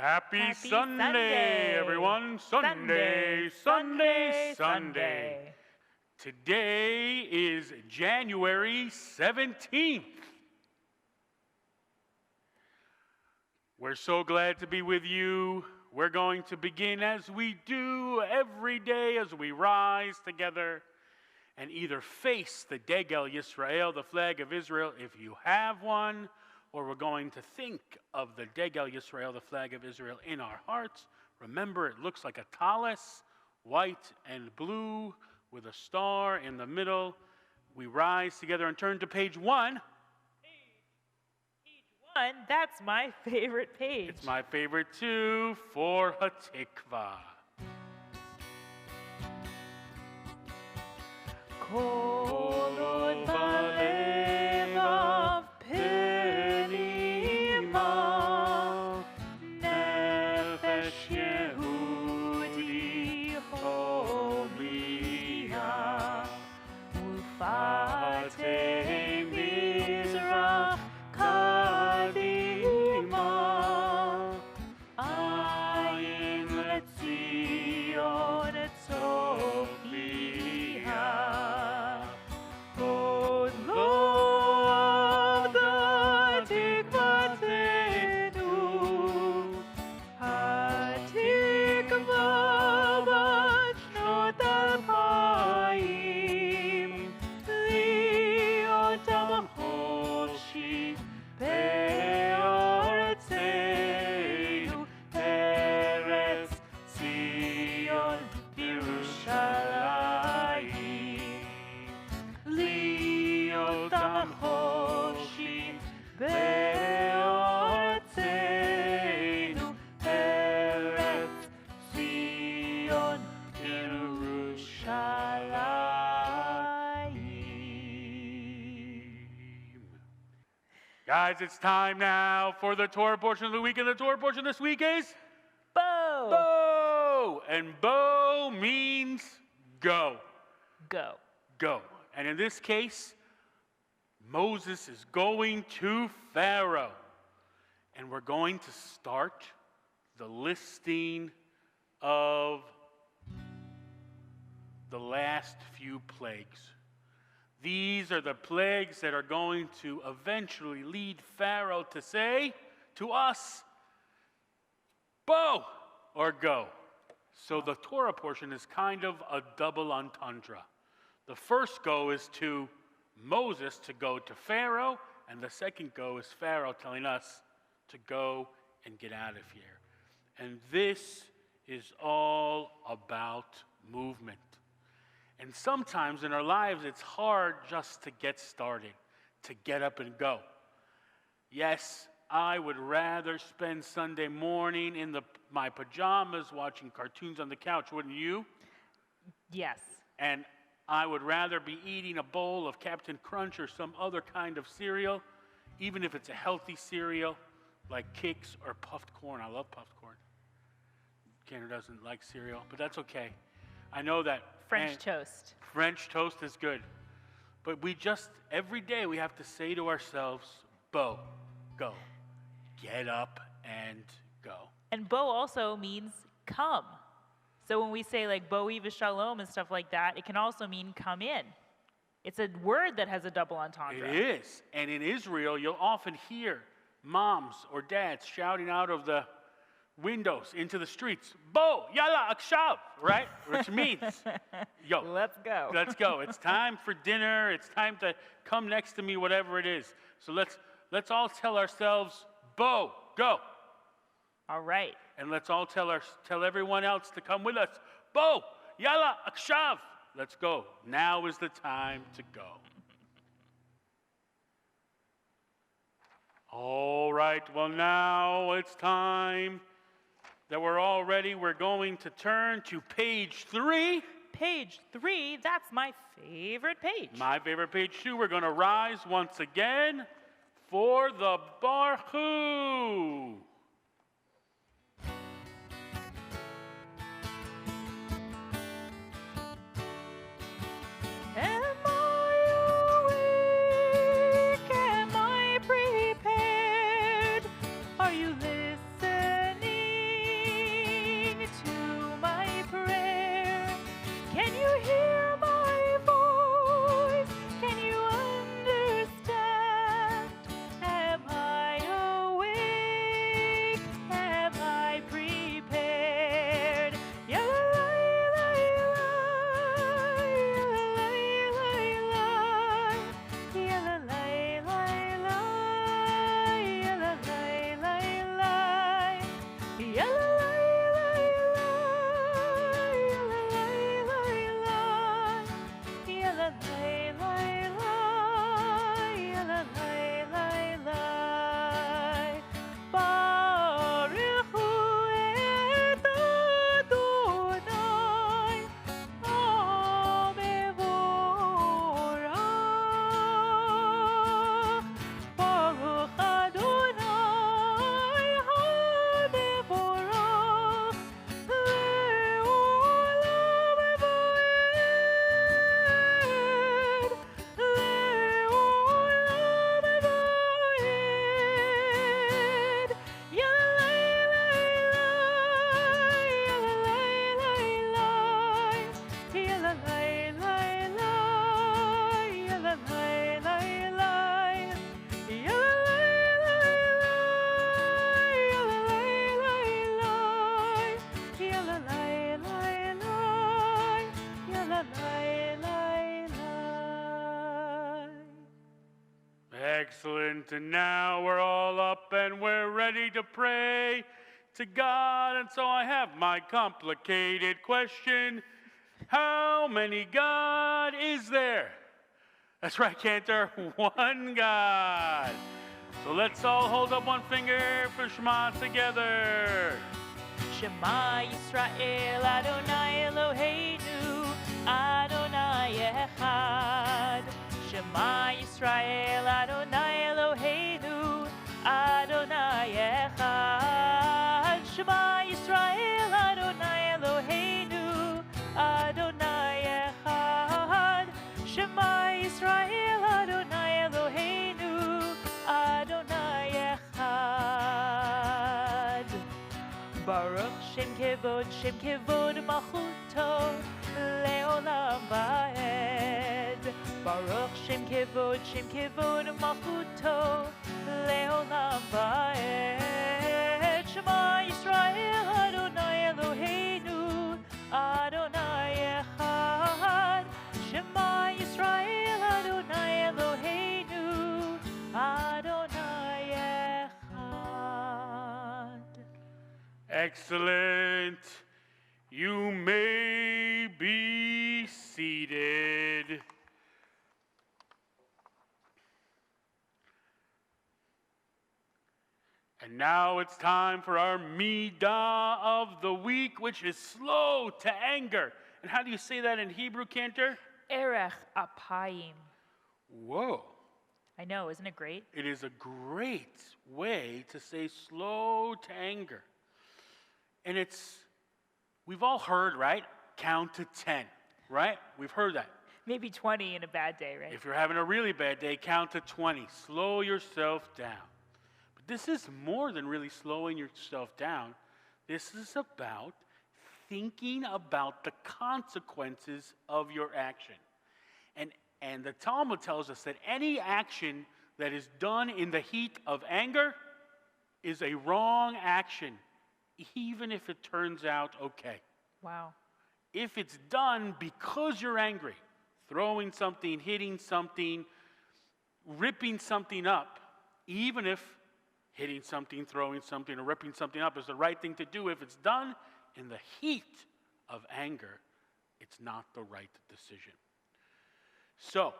Happy Sunday, everyone. Sunday, Sunday, Sunday. Today is January 17th. We're so glad to be with you. We're going to begin as we do every day as we rise together and either face the Degel Yisrael, the flag of Israel, if you have one, or we're going to think of the Degel Yisrael, the flag of Israel, in our hearts. Remember, it looks like a talus, white and blue, with a star in the middle. We rise together and turn to page 1. Page 1, that's my favorite page. It's my favorite too, for Hatikva. Kol od balevav penima, nefesh Yehudi homiya, ufatei mizrach kadima, ayin letzion tzofia. Guys, it's time now for the Torah portion of the week, and the Torah portion this week is Bo. Bo. And Bo means go. Go. Go. And in this case, Moses is going to Pharaoh. And we're going to start the listing of the last few plagues. These are the plagues that are going to eventually lead Pharaoh to say to us, Bo, or go. So the Torah portion is kind of a double entendre. The first go is to Moses to go to Pharaoh, and the second go is Pharaoh telling us to go and get out of here. And this is all about movement. And sometimes in our lives, it's hard just to get started, to get up and go. Yes, I would rather spend Sunday morning in my pajamas watching cartoons on the couch, wouldn't you? Yes. And I would rather be eating a bowl of Captain Crunch or some other kind of cereal, even if it's a healthy cereal, like Kix or puffed corn. I love puffed corn. Cantor doesn't like cereal, but that's okay. I know that French toast. French toast is good. But every day we have to say to ourselves, Bo, go. Get up and go. And Bo also means come. So when we say like Bo'i v'shalom and stuff like that, it can also mean come in. It's a word that has a double entendre. It is. And in Israel, you'll often hear moms or dads shouting out of the windows into the streets, Bo, yalla, akshav, right? Which means, yo, let's go. Let's go. It's time for dinner. It's time to come next to me, whatever it is. So let's all tell ourselves, Bo, go. All right. And let's all tell everyone else to come with us. Bo, yalla, akshav. Let's go. Now is the time to go. All right. Well, now it's time that we're all ready. We're going to turn to page 3. Page 3, that's my favorite page. My favorite page too. We're going to rise once again for the Baruch. Are you listening? Excellent. And now we're all up and we're ready to pray to God. And so I have my complicated question. How many God is there? That's right, Cantor. One God. So let's all hold up one finger for Shema together. Shema Yisrael Adonai Eloheinu Adonai Echad. Shema Yisrael Adonai Eloheinu Adonai Echad. Shema Yisrael Adonai Eloheinu Adonai Echad. Shema Yisrael Adonai Eloheinu Adonai Echad. Baruch Shem Kevod Malchuto Leolam Vaed. Baruch Shem Kevod Malchuto Leolam Vaed. Shema Yisrael Adonai Eloheinu Adonai Echad. Shema Yisrael Adonai Eloheinu Adonai Echad. Excellent. You may be seated. And now it's time for our Midah of the week, which is slow to anger. And how do you say that in Hebrew, Cantor? Erech Apayim. Whoa. I know, isn't it great? It is a great way to say slow to anger. And we've all heard, right? Count to 10, right? We've heard that. Maybe 20 in a bad day, right? If you're having a really bad day, count to 20. Slow yourself down. But this is more than really slowing yourself down. This is about thinking about the consequences of your action. And the Talmud tells us that any action that is done in the heat of anger is a wrong action, even if it turns out okay. Wow. If it's done because you're angry, throwing something, hitting something, ripping something up, even if hitting something, throwing something, or ripping something up is the right thing to do, if it's done in the heat of anger, it's not the right decision. So,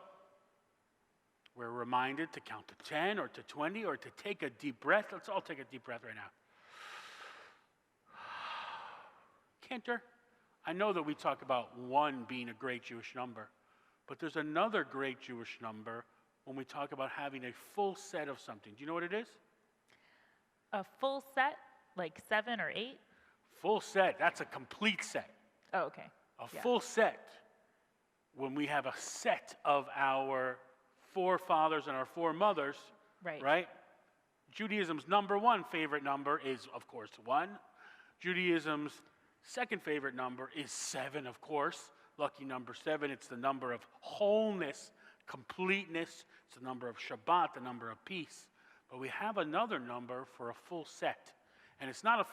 we're reminded to count to 10 or to 20 or to take a deep breath. Let's all take a deep breath right now. Cantor, I know that we talk about 1 being a great Jewish number, but there's another great Jewish number when we talk about having a full set of something. Do you know what it is? A full set, like 7 or 8? Full set, that's a complete set. Oh, okay. A full set, when we have a set of our forefathers and our foremothers, right? Judaism's number 1 favorite number is, of course, 1. Judaism's second favorite number is 7, of course. Lucky number 7. It's the number of wholeness, completeness. It's the number of Shabbat, the number of peace. But we have another number for a full set. And it's not a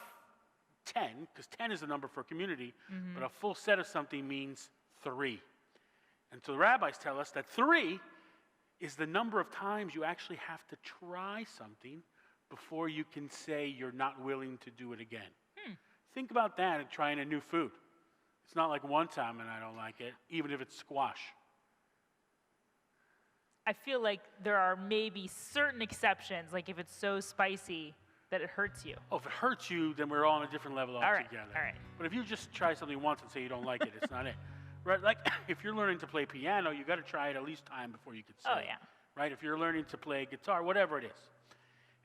10, because 10 is the number for community, but a full set of something means 3. And so the rabbis tell us that 3 is the number of times you actually have to try something before you can say you're not willing to do it again. Think about that and trying a new food. It's not like one time and I don't like it, even if it's squash. I feel like there are maybe certain exceptions, like if it's so spicy that it hurts you. Oh, if it hurts you, then we're all on a different level altogether. All right. But if you just try something once and say you don't like it, it's not it. Right? Like if you're learning to play piano, you got to try it at least time before you can say it. Right? If you're learning to play guitar, whatever it is.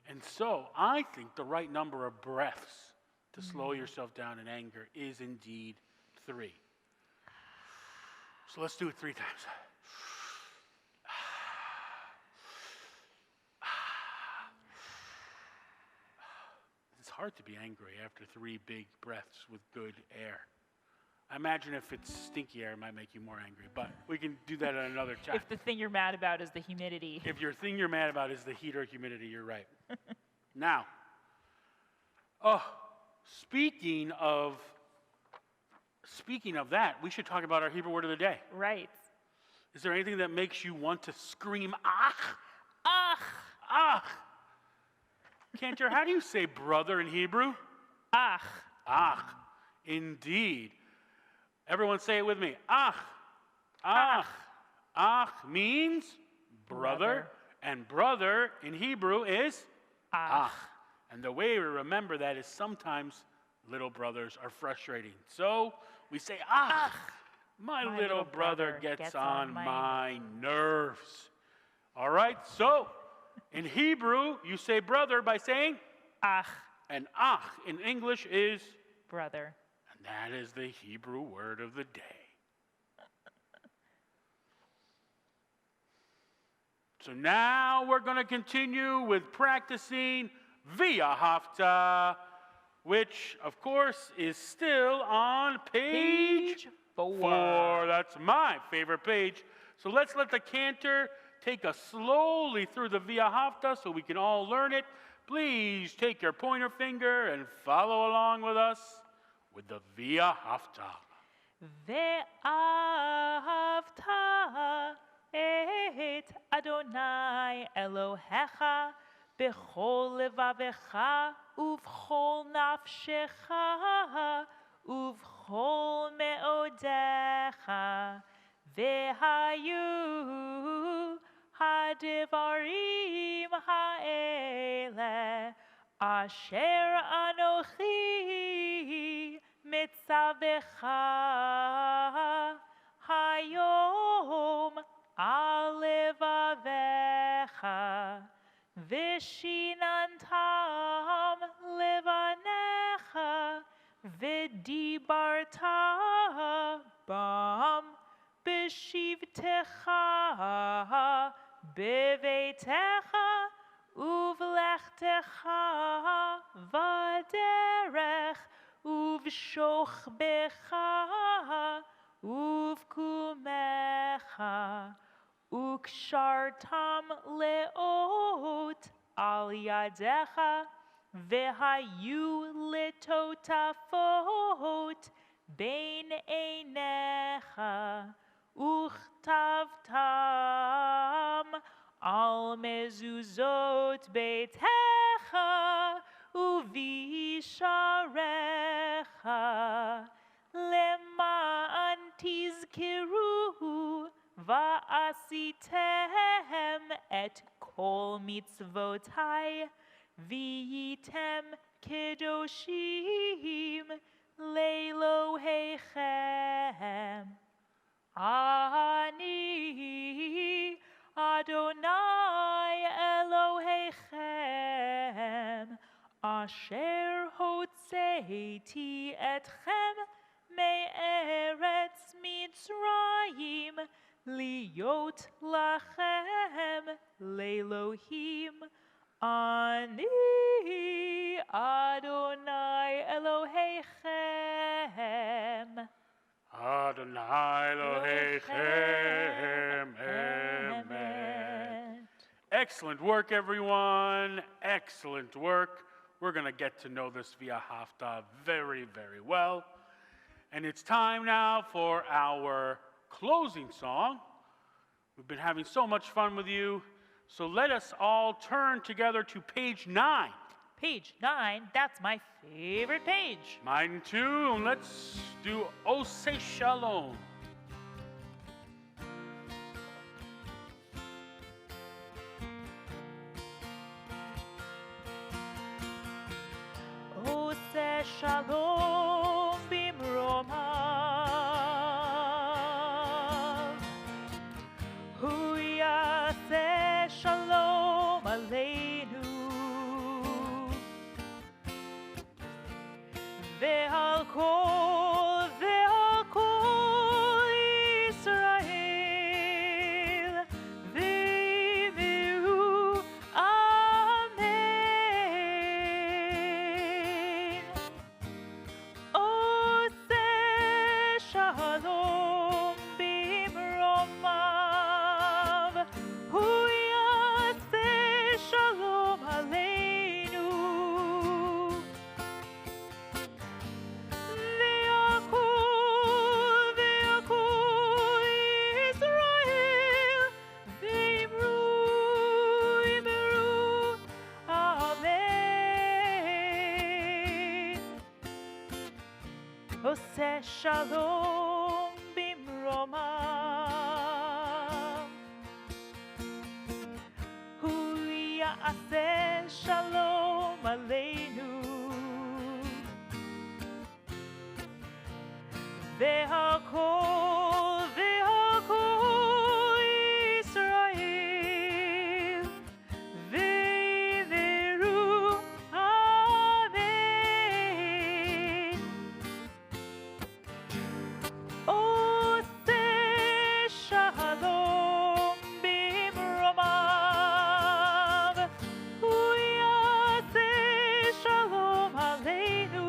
And so I think the right number of breaths to slow yourself down in anger is indeed 3. So let's do it 3 times. It's hard to be angry after 3 big breaths with good air. I imagine if it's stinky air, it might make you more angry, but we can do that at another time. If the thing you're mad about is the humidity. If your thing you're mad about is the heat or humidity, you're right. Now, speaking of that, we should talk about our Hebrew word of the day. Right. Is there anything that makes you want to scream, ach? Ach! ach. Cantor, how do you say brother in Hebrew? Ach. Ach, indeed. Everyone say it with me. Ach, ach. Ach means brother, and brother in Hebrew is Ach. And the way we remember that is sometimes little brothers are frustrating. So we say, ach, my little brother gets on my nerves. All right, so in Hebrew, you say brother by saying Ach. and ach in English is Brother. and that is the Hebrew word of the day. So now we're going to continue with practicing via hafta, which of course is still on page 4. That's my favorite page. So let's let the cantor take us slowly through the via hafta so we can all learn it. Please take your pointer finger and follow along with us with the via hafta. Ve'ahavta et Adonai Elohecha b'chol levavecha uv'chol nafshecha uv'chol me'odecha ve'hayu hadivarim ha'ele asher anochi mitzavecha hayom alevavecha vishinantam levanecha vidibarta bam b'shivtecha bevetecha uvlechtecha vaderech uvshochbecha uvkumecha ukshartam leot al yadecha vehayu letotafot bein einecha uchtavtam al mezuzot beitecha uvisharecha lema'an tizkiru va'asitem et kol mitzvotai v'yitem kedoshim le'Elohechem. Ani Adonai Elohechem asher hotzeiti etchem me'eretz Mitzrayim liot lachem le'Elohim. Ani Adonai Elohechem. Adonai Elohechem. Amen. Excellent work, everyone. Excellent work. We're going to get to know this via hafta very, very well. And it's time now for our closing song. We've been having so much fun with you. So let us all turn together to page 9. Page 9, that's my favorite page. Mine too. And let's do Ose Shalom. Ose Shalom bimromav hu yaseh shalom aleinu ve'al kol Yisrael v'imiru amen. Ose shalom bimromav hu yaseh shalom aleinu ve'al יעשה שלום במרומיו. הוא יעשה שלום עלינו. והכל, והכל ישראל, ואמרו אמן. עושה שלום במרומיו, הוא יעשה שלום עלינו.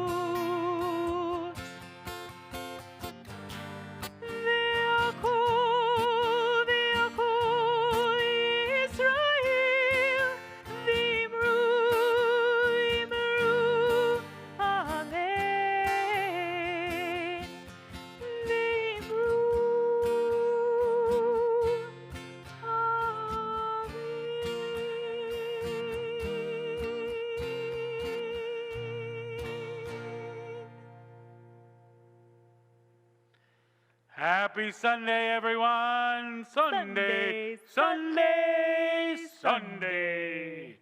Happy Sunday, everyone! Sunday, Sunday, Sunday, Sunday!